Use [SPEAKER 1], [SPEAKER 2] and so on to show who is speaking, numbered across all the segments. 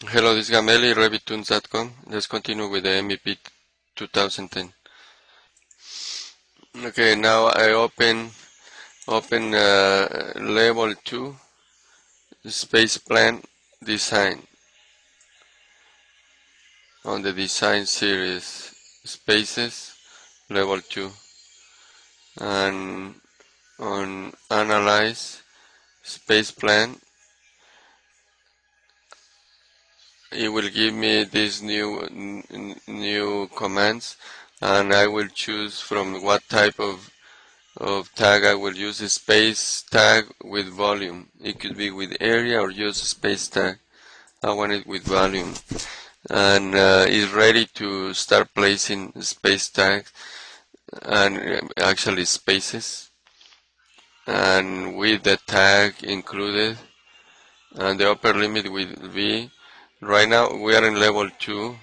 [SPEAKER 1] Hello, this is Gameli, RevitTunes.com. Let's continue with the MEP 2010. Okay, now I open level 2 space plan design on the design series spaces level 2, and on analyze space plan it will give me these new commands, and I will choose from what type of tag I will use. A space tag with volume. It could be with area or just a space tag. I want it with volume, and it's ready to start placing space tags and actually spaces, and with the tag included, and the upper limit will be, right now we are in level 2,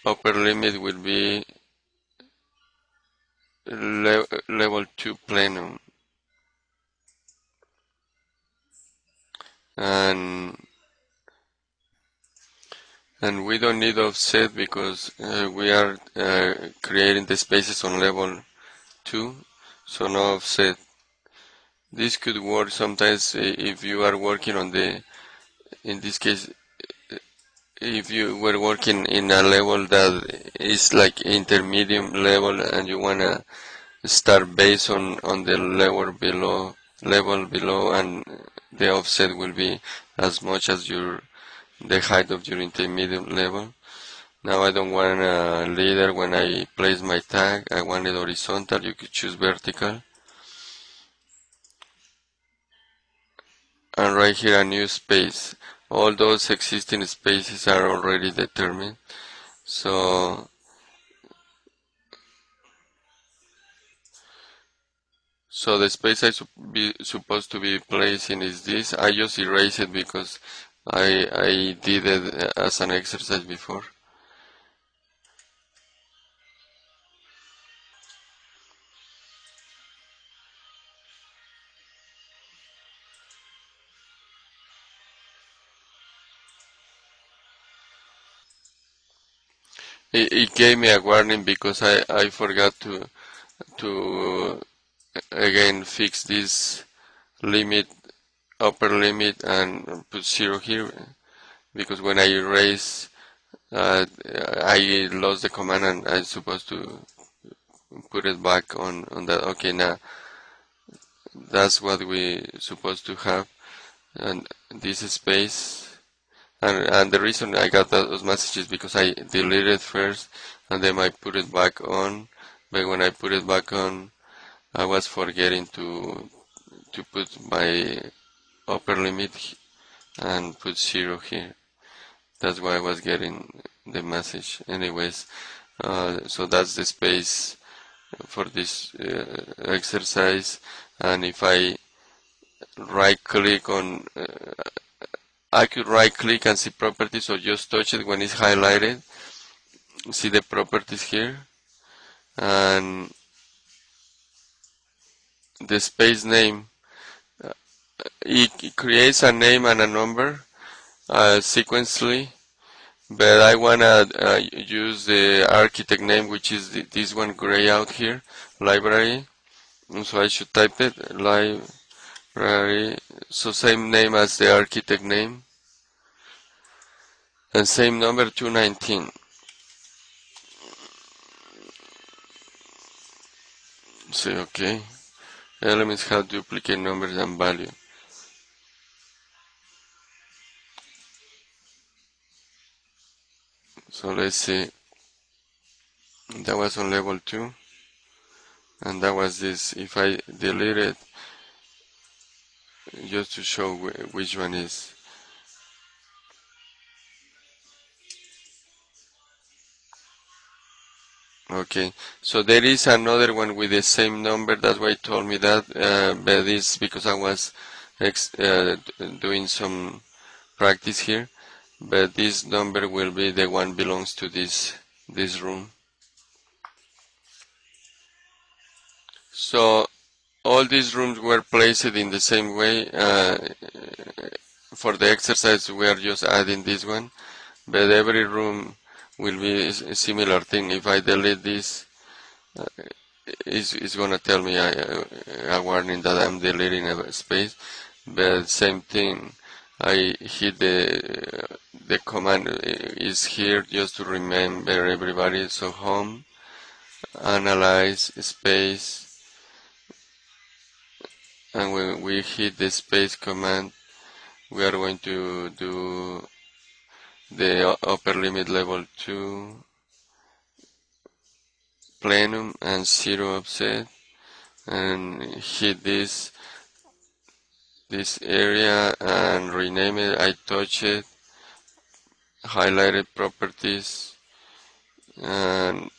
[SPEAKER 1] upper limit will be level 2 plenum, and we don't need offset because we are creating the spaces on level 2, so no offset. This could work sometimes if you are working on in this case, if you were working in a level that is like intermediate level and you want to start based on the level below, and the offset will be as much as the height of your intermediate level. Now I don't want a leader when I place my tag. I want it horizontal. You could choose vertical. And right here a new space. All those existing spaces are already determined. So the space I supposed to be placing is this. I just erase it because I did it as an exercise before. It gave me a warning because I forgot to again fix this limit, upper limit, and put 0 here, because when I erase I lost the command and I'm supposed to put it back on that. Okay, now that's what we supposed to have, and this space. And the reason I got those messages because I deleted first and then I put it back on. But when I put it back on, I was forgetting to put my upper limit and put 0 here. That's why I was getting the message. Anyways, so that's the space for this exercise. And if I right click on I could right click and see properties, or just touch it when it's highlighted. See the properties here, and the space name. It creates a name and a number sequentially, but I wanna use the architect name, which is this one gray out here, library. And so I should type it, library. So same name as the architect name, and same number 219. Say okay. Elements have duplicate numbers and value. So let's see. That was on level 2, and that was this. If I delete it, just to show which one is. Okay, so there is another one with the same number. That's why it told me that, but it's because I was doing some practice here. But this number will be the one belongs to this room. So all these rooms were placed in the same way. for the exercise we are just adding this one, but every room will be a similar thing. If I delete this, it's gonna tell me a warning that I'm deleting a space. But same thing, I hit the command is here just to remember everybody. So home, analyze space, and when we hit the space command, we are going to do the upper limit level 2 plenum and 0 offset, and hit this area and rename it. I touch it, highlighted properties, and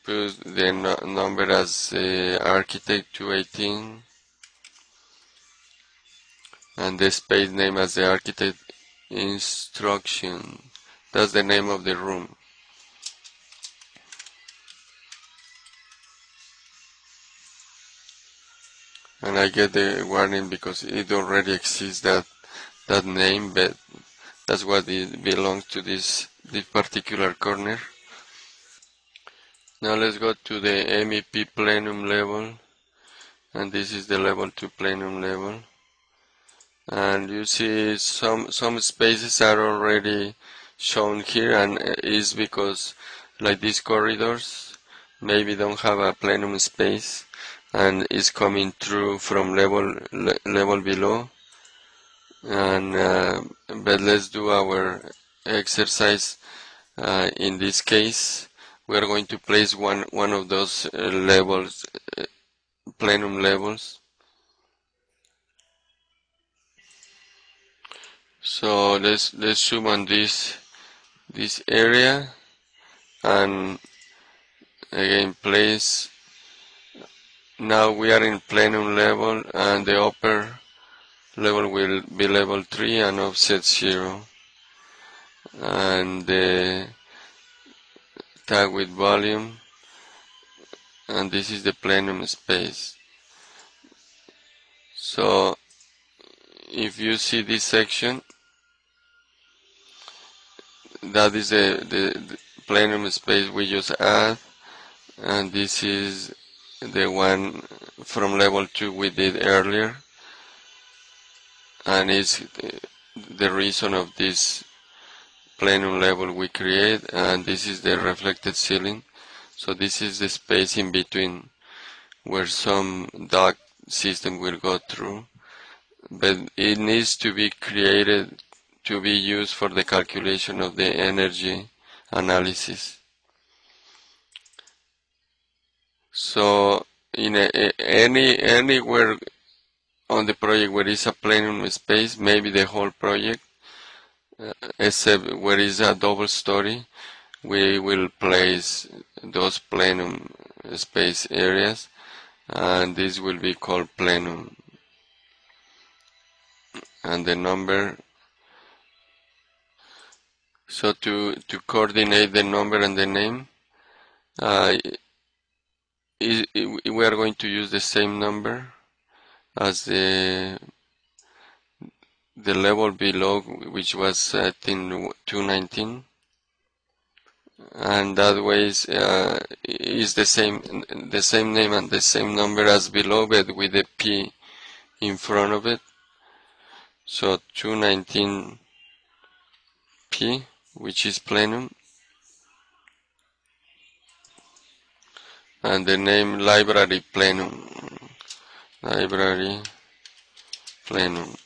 [SPEAKER 1] put the number as architect 218, and the space name as the architect instruction. That's the name of the room. And I get the warning because it already exists that name, but that's what it belongs to this particular corner. Now let's go to the MEP plenum level, and this is the level 2 plenum level. And you see some spaces are already shown here, and is because like these corridors maybe don't have a plenum space and is coming through from level below. And but let's do our exercise. In this case, we are going to place one of those levels, plenum levels. So let's zoom on this area, and again place. Now we are in plenum level, and the upper level will be level 3 and offset 0, and the tag with volume, and this is the plenum space. So if you see this section, that is the plenum space we just add, and this is the one from level 2 we did earlier, and it's the reason of this plenum level we create, and this is the reflected ceiling. So this is the space in between where some duct system will go through, but it needs to be created to be used for the calculation of the energy analysis. So in anywhere on the project where is a plenum space, maybe the whole project, except where is a double story, we will place those plenum space areas, and this will be called plenum. And the number, so to coordinate the number and the name, we are going to use the same number as the level below, which was I think 219, and that way is the same name and the same number as below, but with the P in front of it. So 219 P, which is plenum, and the name library plenum, library plenum.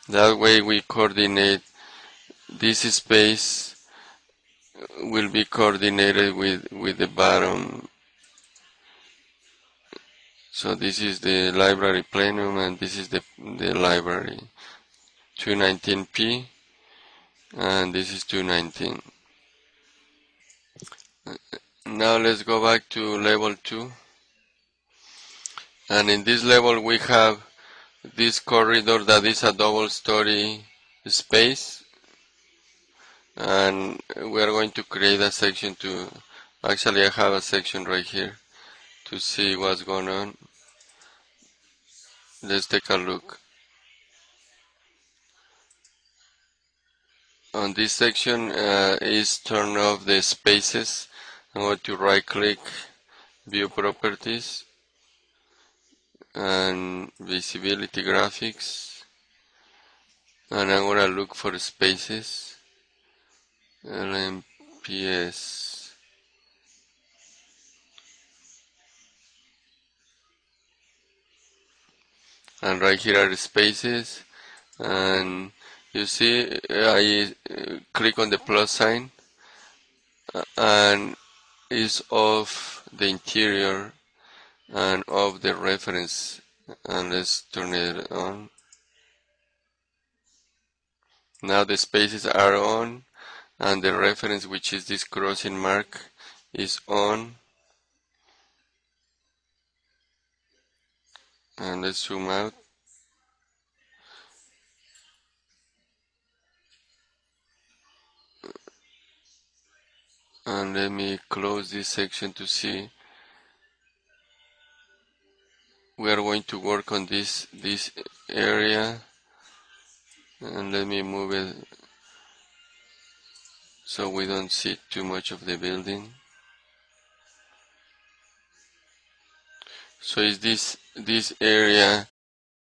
[SPEAKER 1] That way we coordinate this space will be coordinated with the bottom. So this is the library plenum, and this is the library 219p, and this is 219. Now let's go back to level 2, and in this level we have this corridor that is a double story space, and we are going to create a section to, actually I have a section right here to see what's going on. Let's take a look. on this section is turn off the spaces. I'm going to right click, view properties, and visibility graphics, and I'm going to look for spaces, LMPS, and right here are the spaces, and you see I click on the plus sign and is off the interior and off the reference, and let's turn it on. Now the spaces are on and the reference, which is this crossing mark, is on. And let's zoom out. And let me close this section to see. We are going to work on this area, and let me move it so we don't see too much of the building. So is this area